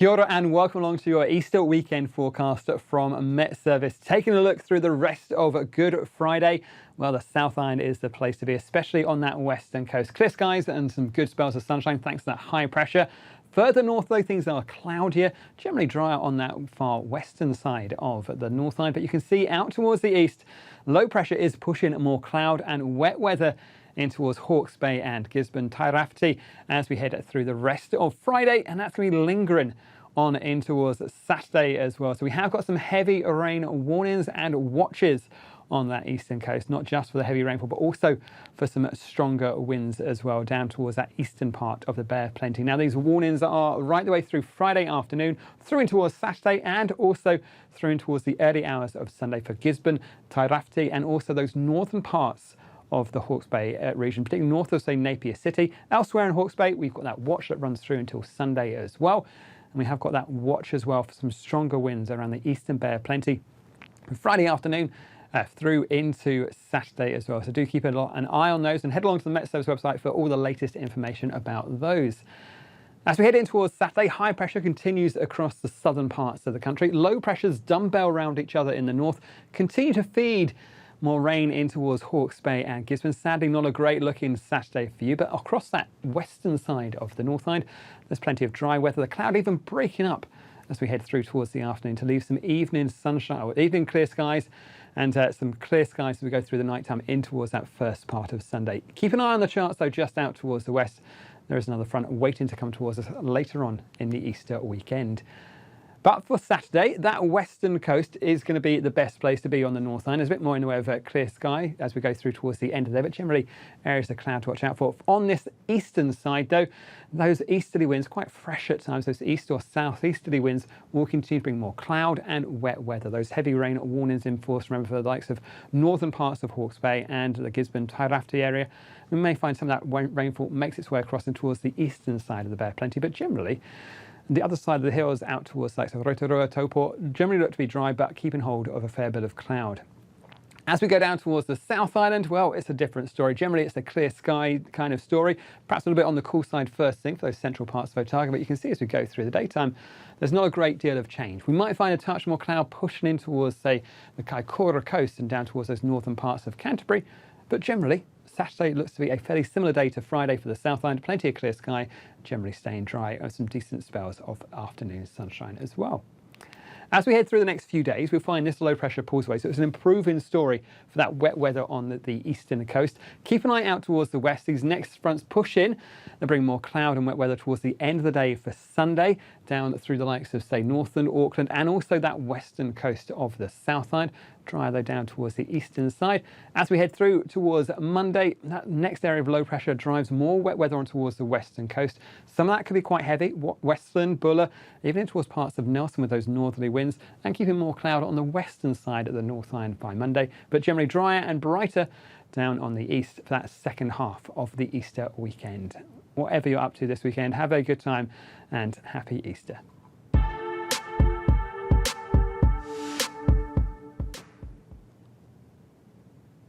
Kia ora and welcome along to your Easter weekend forecast from Met Service. Taking a look through the rest of Good Friday. Well, the South Island is the place to be, especially on that western coast. Clear skies and some good spells of sunshine thanks to that high pressure. Further north, though, things are cloudier, generally drier on that far western side of the North Island. But you can see out towards the east, low pressure is pushing more cloud and wet weather in towards Hawke's Bay and Gisborne, Tairafti as we head through the rest of Friday, and that's going to be lingering on in towards Saturday as well. So we have got some heavy rain warnings and watches on that eastern coast, not just for the heavy rainfall, but also for some stronger winds as well down towards that eastern part of the Bear Plenty. Now, these warnings are right the way through Friday afternoon, through in towards Saturday, and also through in towards the early hours of Sunday for Gisborne, Tairafti, and also those northern parts of the Hawke's Bay region, particularly north of, say, Napier City. Elsewhere in Hawke's Bay, we've got that watch that runs through until Sunday as well. And we have got that watch as well for some stronger winds around the eastern Bear Plenty Friday afternoon through into Saturday as well. So do keep an eye on those and head along to the Met Service website for all the latest information about those. As we head in towards Saturday, high pressure continues across the southern parts of the country. Low pressures dumbbell around each other in the north, continue to feed more rain in towards Hawke's Bay and Gisborne. Sadly, not a great looking Saturday for you, but across that western side of the North Island, there's plenty of dry weather. The cloud even breaking up as we head through towards the afternoon to leave some evening sunshine, or evening clear skies, and some clear skies as we go through the night time in towards that first part of Sunday. Keep an eye on the charts, though, just out towards the west. There is another front waiting to come towards us later on in the Easter weekend. But for Saturday, that western coast is going to be the best place to be on the North Island. There's a bit more in the way of clear sky as we go through towards the end of the day, but generally areas of cloud to watch out for. On this eastern side, though, those easterly winds, quite fresh at times, those east or southeasterly winds will continue to bring more cloud and wet weather. Those heavy rain warnings in force, remember, for the likes of northern parts of Hawke's Bay and the Gisborne, Tairafti area. We may find some of that rainfall makes its way across and towards the eastern side of the Bear Plenty, but generally the other side of the hills out towards like Rotorua, Taupo, generally look to be dry, but keeping hold of a fair bit of cloud. As we go down towards the South Island, well, it's a different story. Generally, it's a clear sky kind of story, perhaps a little bit on the cool side first thing for those central parts of Otago, but you can see as we go through the daytime, there's not a great deal of change. We might find a touch more cloud pushing in towards, say, the Kaikoura coast and down towards those northern parts of Canterbury, but generally, Saturday looks to be a fairly similar day to Friday for the South Island. Plenty of clear sky, generally staying dry, and some decent spells of afternoon sunshine as well. As we head through the next few days, we'll find this low pressure pulls away, so it's an improving story for that wet weather on the eastern coast. Keep an eye out towards the west. These next fronts push in. They bring more cloud and wet weather towards the end of the day for Sunday, down through the likes of, say, Northland, Auckland, and also that western coast of the South Island. Drier, though, down towards the eastern side. As we head through towards Monday, that next area of low pressure drives more wet weather on towards the western coast. Some of that could be quite heavy, Westland, Buller, even in towards parts of Nelson with those northerly winds, and keeping more cloud on the western side of the North Island by Monday, but generally drier and brighter down on the east for that second half of the Easter weekend. Whatever you're up to this weekend, have a good time and happy Easter.